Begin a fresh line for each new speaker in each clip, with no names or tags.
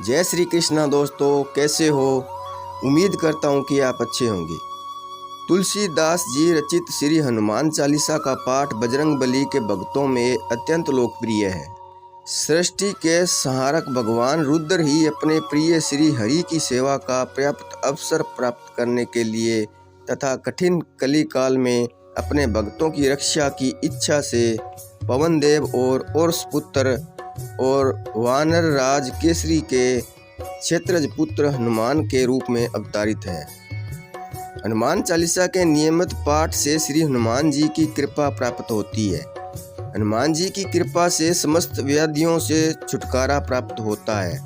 जय श्री कृष्णा दोस्तों, कैसे हो? उम्मीद करता हूँ कि आप अच्छे होंगे। तुलसीदास जी रचित श्री हनुमान चालीसा का पाठ बजरंगबली के भक्तों में अत्यंत लोकप्रिय है। सृष्टि के संहारक भगवान रुद्र ही अपने प्रिय श्री हरि की सेवा का पर्याप्त अवसर प्राप्त करने के लिए तथा कठिन कली काल में अपने भक्तों की रक्षा की इच्छा से पवन देव और पुत्र और वानर राज केसरी के क्षेत्रज पुत्र हनुमान के रूप में अवतारित है। हनुमान चालीसा के नियमित पाठ से श्री हनुमान जी की कृपा प्राप्त होती है। हनुमान जी की कृपा से समस्त व्याधियों से छुटकारा प्राप्त होता है।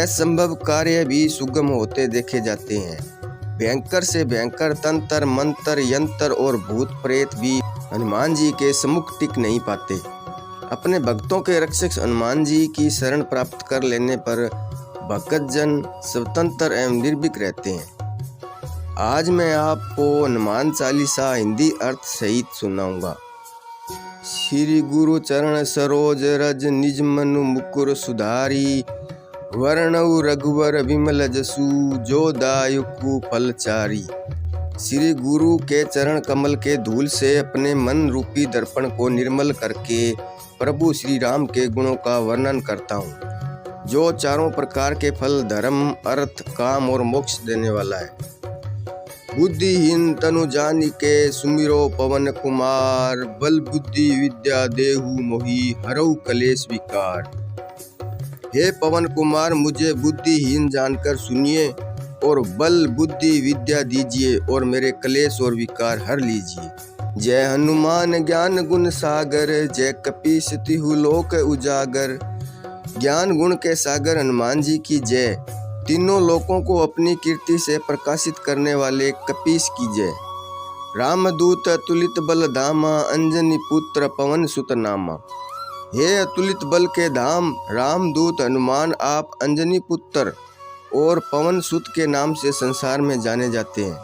असंभव कार्य भी सुगम होते देखे जाते हैं। भयंकर से भयंकर तंत्र मंत्र यंत्र और भूत प्रेत भी हनुमान जी के सम्मुख टिक नहीं पाते। अपने भक्तों के रक्षक हनुमान जी की शरण प्राप्त कर लेने पर भक्तजन स्वतंत्र एवं निर्भीक रहते हैं। आज मैं आपको हनुमान चालीसा हिंदी अर्थ सहित सुनाऊंगा। श्री गुरु चरण सरोज रज निज मनु मुकुर सुधारी, वर्णउ रघुवर विमल जसु जो दायकु फलचारी। श्री गुरु के चरण कमल के धूल से अपने मन रूपी दर्पण को निर्मल करके प्रभु श्री राम के गुणों का वर्णन करता हूँ, जो चारों प्रकार के फल धर्म अर्थ काम और मोक्ष देने वाला है। बुद्धिहीन तनु जानिके सुमिरो पवन कुमार, बल बुद्धि विद्या देहु मोहि हरऊ कलेश विकार। हे पवन कुमार, मुझे बुद्धिहीन जानकर सुनिए और बल बुद्धि विद्या दीजिए और मेरे कलेश और विकार हर लीजिए। जय हनुमान ज्ञान गुण सागर, जय कपीस तिहु लोक उजागर। ज्ञान गुण के सागर हनुमान जी की जय। तीनों लोकों को अपनी कीर्ति से प्रकाशित करने वाले कपीस की जय। रामदूत अतुलित बल धामा, अंजनी पुत्र पवन सुत नामा। हे अतुलित बल के धाम रामदूत हनुमान, आप अंजनी पुत्र और पवन सुत के नाम से संसार में जाने जाते हैं।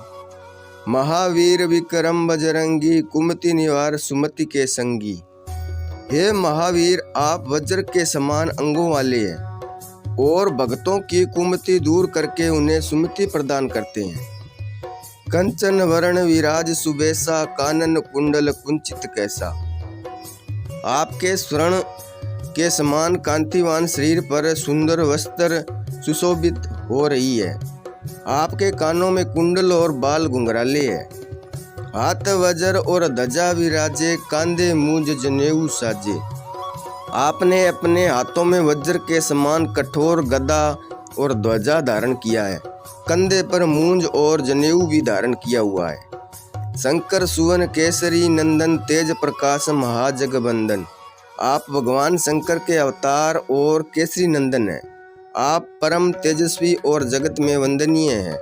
महावीर विक्रम बजरंगी, कुमति निवार सुमति के संगी। हे महावीर, आप वज्र के समान अंगों वाले हैं और भक्तों की कुमति दूर करके उन्हें सुमति प्रदान करते हैं। कंचन वर्ण विराज सुबेसा, कानन कुंडल कुंचित कैसा। आपके स्वर्ण के समान कांतिवान शरीर पर सुंदर वस्त्र सुशोभित हो रही है। आपके कानों में कुंडल और बाल घुंघराले हैं। हाथ वज्र और ध्वजा विराजे, कांधे मूंज जनेऊ साजे। आपने अपने हाथों में वज्र के समान कठोर गदा और ध्वजा धारण किया है। कंधे पर मूंज और जनेऊ भी धारण किया हुआ है। शंकर सुवन केसरी नंदन, तेज प्रकाश महाजगबंदन। आप भगवान शंकर के अवतार और केसरी नंदन हैं। आप परम तेजस्वी और जगत में वंदनीय हैं।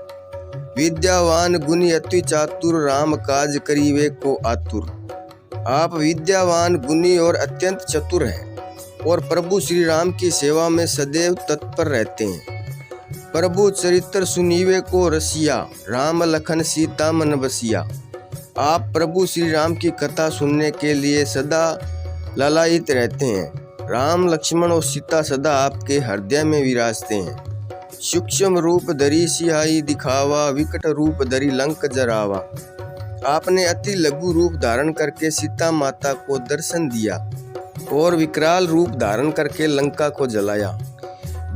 विद्यावान गुणी अति चातुर, राम काज करीवे को आतुर। आप विद्यावान गुणी और अत्यंत चतुर हैं और प्रभु श्री राम की सेवा में सदैव तत्पर रहते हैं। प्रभु चरित्र सुनीवे को रसिया, राम लखन सीता मन बसिया। आप प्रभु श्री राम की कथा सुनने के लिए सदा लालायित रहते हैं। राम लक्ष्मण और सीता सदा आपके हृदय में विराजते हैं। सूक्ष्म रूप धरी सिहाई दिखावा, विकट रूप धरी लंक जरावा। आपने अति लघु रूप धारण करके सीता माता को दर्शन दिया और विकराल रूप धारण करके लंका को जलाया।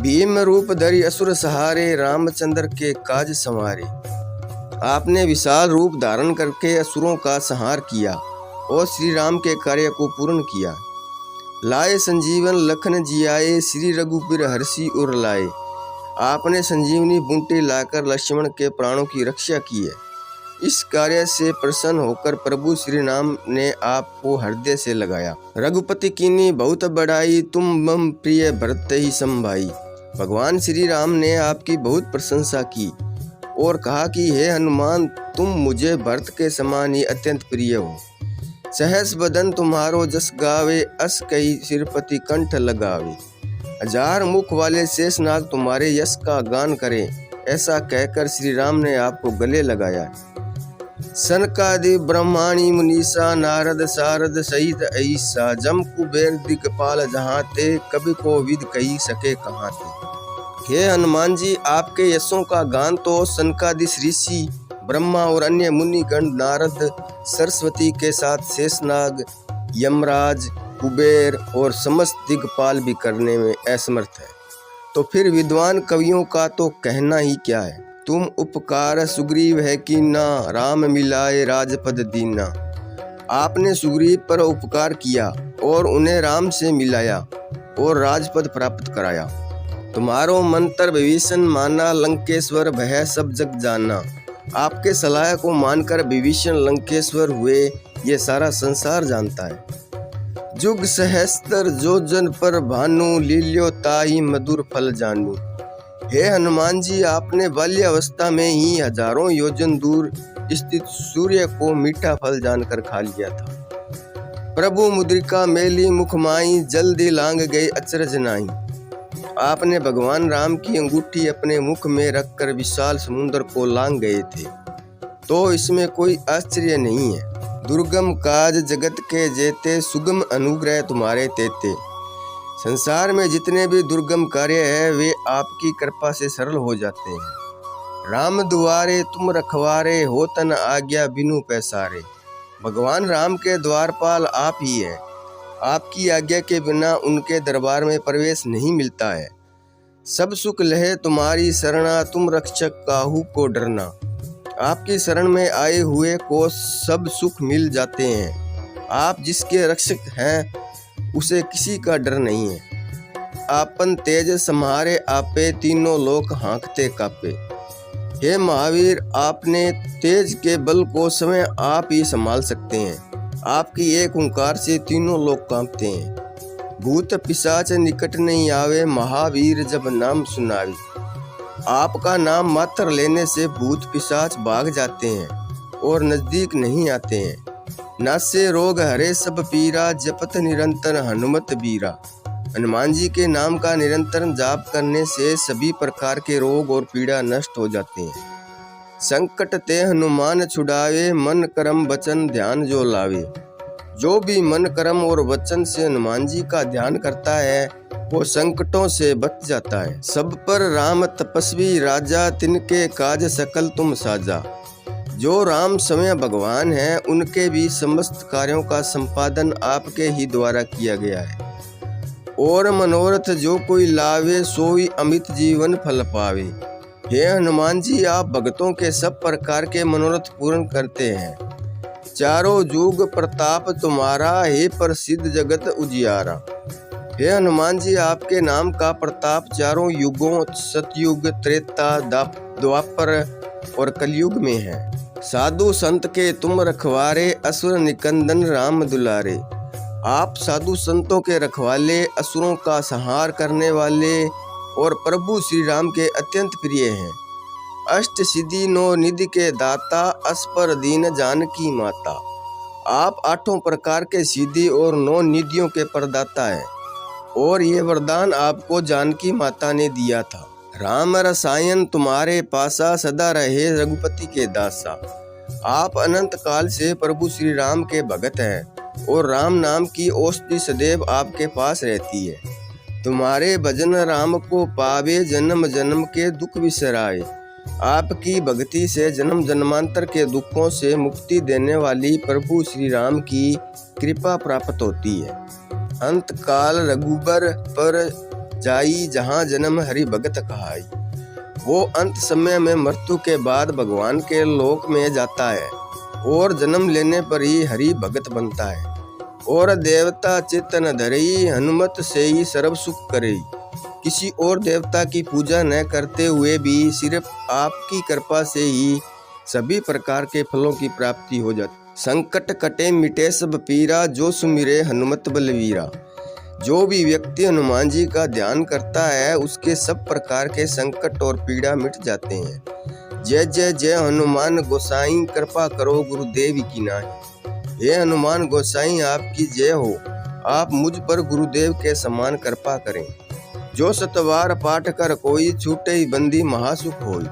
भीम रूप धरी असुर सहारे, रामचंद्र के काज संवारे। आपने विशाल रूप धारण करके असुरों का संहार किया और श्री राम के कार्य को पूर्ण किया। लाए संजीवन लखन जियाए, श्री रघुबीर हर्षि उर लाए। आपने संजीवनी बूंटी लाकर लक्ष्मण के प्राणों की रक्षा की है। इस कार्य से प्रसन्न होकर प्रभु श्री राम ने आपको हृदय से लगाया। रघुपति कीनी बहुत बढ़ाई, तुम मम प्रिय भरत ही संभाई। भगवान श्री राम ने आपकी बहुत प्रशंसा की और कहा कि हे हनुमान, तुम मुझे भरत के समान ही अत्यंत प्रिय हो। सहस बदन तुम्हारो जस गावे, अस कही सिरपति कंठ लगावे। हजार मुख वाले शेषनाग तुम्हारे यश का गान करे, ऐसा कहकर श्री राम ने आपको गले लगाया। सनकादि ब्रह्माणी मुनीसा, नारद सारद सहित ऐसा। जम कुबेर दिक्पाल जहाँ ते, कवि को विद कही सके कहाँ ते। हे हनुमान जी, आपके यशों का गान तो सनकादिक ऋषि, ब्रह्मा और अन्य मुनिगण, नारद, सरस्वती के साथ शेषनाग, यमराज, कुबेर और समस्त दिग्पाल भी करने में असमर्थ है। तो फिर विद्वान कवियों का तो कहना ही क्या है। तुम उपकार सुग्रीव है कि ना, राम मिलाए राजपद दीना। आपने सुग्रीव पर उपकार किया और उन्हें राम से मिलाया और राजपद प्राप्त कराया। तुम्हारो मंत्र विभीषण माना, लंकेश्वर भय सब जग जाना। आपके सलाह को मानकर विभीषण लंकेश्वर हुए, ये सारा संसार जानता है। जुग सहस्त्र जो जन पर भानु, लील्यो ताई मधुर फल जानू। हे हनुमान जी, आपने बाल्यावस्था में ही हजारों योजन दूर स्थित सूर्य को मीठा फल जानकर खा लिया था। प्रभु मुद्रिका मेली मुख माई, जल्दी लांग गए अचरज नाई। आपने भगवान राम की अंगूठी अपने मुख में रखकर विशाल समुद्र को लांग गए थे, तो इसमें कोई आश्चर्य नहीं है। दुर्गम काज जगत के जेते, सुगम अनुग्रह तुम्हारे तेते। संसार में जितने भी दुर्गम कार्य है वे आपकी कृपा से सरल हो जाते हैं। राम दुआरे तुम रखवारे, हो तन आज्ञा बिनु पैसारे। भगवान राम के द्वारपाल आप ही हैं। आपकी आज्ञा के बिना उनके दरबार में प्रवेश नहीं मिलता है। सब सुख लहे तुम्हारी शरणा, तुम रक्षक काहू को डरना। आपकी शरण में आए हुए को सब सुख मिल जाते हैं। आप जिसके रक्षक हैं उसे किसी का डर नहीं है। आपन तेज सम्हारे आपे, तीनों लोक हाँकते कापे। हे महावीर, आपने तेज के बल को समय आप ही संभाल सकते हैं। आपकी एक ओंकार से तीनों लोग कांपते हैं। भूत पिशाच निकट नहीं आवे, महावीर जब नाम सुनावे। आपका नाम मात्र लेने से भूत पिशाच भाग जाते हैं और नजदीक नहीं आते हैं। नासे रोग हरे सब पीरा, जपत निरंतर हनुमत बीरा। हनुमान जी के नाम का निरंतर जाप करने से सभी प्रकार के रोग और पीड़ा नष्ट हो जाते हैं। संकट ते हनुमान छुड़ावे, मन कर्म वचन ध्यान जो लावे। जो भी मन कर्म और वचन से हनुमान जी का ध्यान करता है वो संकटों से बच जाता है। सब पर राम तपस्वी राजा, तिनके काज सकल तुम साजा। जो राम समय भगवान हैं उनके भी समस्त कार्यों का संपादन आपके ही द्वारा किया गया है। और मनोरथ जो कोई लावे, सोई अमित जीवन फल पावे। हे हनुमान जी, आप भक्तों के सब प्रकार के मनोरथ पूर्ण करते हैं। चारों युग प्रताप तुम्हारा, हे प्रसिद्ध जगत उजियारा। हे हनुमान जी, आपके नाम का प्रताप चारों युगों सतयुग, त्रेता, द्वापर और कलयुग में है। साधु संत के तुम रखवारे, असुर निकंदन राम दुलारे। आप साधु संतों के रखवाले, असुरों का संहार करने वाले और प्रभु श्री राम के अत्यंत प्रिय हैं। अष्ट सिद्धि नौ निधि के दाता, अस्पर दीन जानकी माता। आप आठों प्रकार के सिद्धि और 9 निधियों के प्रदाता हैं और ये वरदान आपको जानकी माता ने दिया था। राम रसायन तुम्हारे पासा, सदा रहे रघुपति के दासा। आप अनंत काल से प्रभु श्री राम के भगत हैं और राम नाम की औषधि सदैव आपके पास रहती है। तुम्हारे भजन राम को पावे, जन्म जन्म के दुख विसराए। आपकी भक्ति से जन्म जन्मांतर के दुखों से मुक्ति देने वाली प्रभु श्री राम की कृपा प्राप्त होती है। अंत काल रघुबर पर जाई, जहाँ जन्म हरि भगत कहाई। वो अंत समय में मृत्यु के बाद भगवान के लोक में जाता है और जन्म लेने पर ही हरि भगत बनता है। और देवता चित्त न धरई, हनुमत से ही सर्व सुख करई। किसी और देवता की पूजा न करते हुए भी सिर्फ आपकी कृपा से ही सभी प्रकार के फलों की प्राप्ति हो जाती। संकट कटे मिटे सब पीरा, जो सुमिरे हनुमत बलवीरा। जो भी व्यक्ति हनुमान जी का ध्यान करता है उसके सब प्रकार के संकट और पीड़ा मिट जाते हैं। जय जय जय हनुमान गोसाई, कृपा करो गुरुदेव की नाई। हे हनुमान गोसाई, आपकी जय हो। आप मुझ पर गुरुदेव के समान कृपा करें। जो सतवार पाठ कर कोई, छूटे बंदी महासुख होई।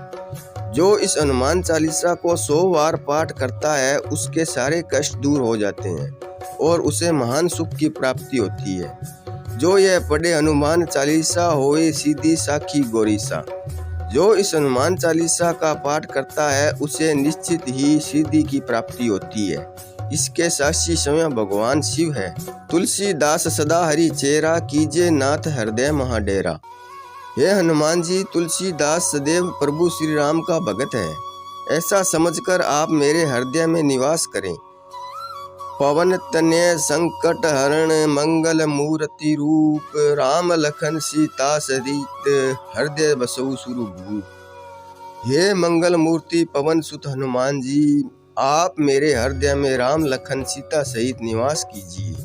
जो इस हनुमान चालीसा को 100 बार पाठ करता है उसके सारे कष्ट दूर हो जाते हैं और उसे महान सुख की प्राप्ति होती है। जो यह पढ़े हनुमान चालीसा होए सीधी साखी गौरीसा। जो इस हनुमान चालीसा का पाठ करता है उसे निश्चित ही सिद्धि की प्राप्ति होती है। इसके साक्षी स्वयं भगवान शिव है। तुलसीदास सदा हरि चेरा, कीजे नाथ हृदय महाडेरा। हे हनुमान जी, तुलसीदास सदैव प्रभु श्री राम का भगत है। ऐसा समझकर आप मेरे हृदय में निवास करें। पवन तनय संकट हरण, मंगल मूर्ति रूप, राम लखन सीता सहित हृदय बसहु सुरभूप। हे मंगल मूर्ति पवन सुत हनुमान जी, आप मेरे हृदय में राम लखन सीता सहित निवास कीजिए।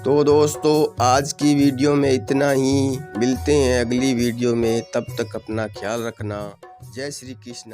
तो दोस्तों, आज की वीडियो में इतना ही। मिलते हैं अगली वीडियो में, तब तक अपना ख्याल रखना। जय श्री कृष्ण।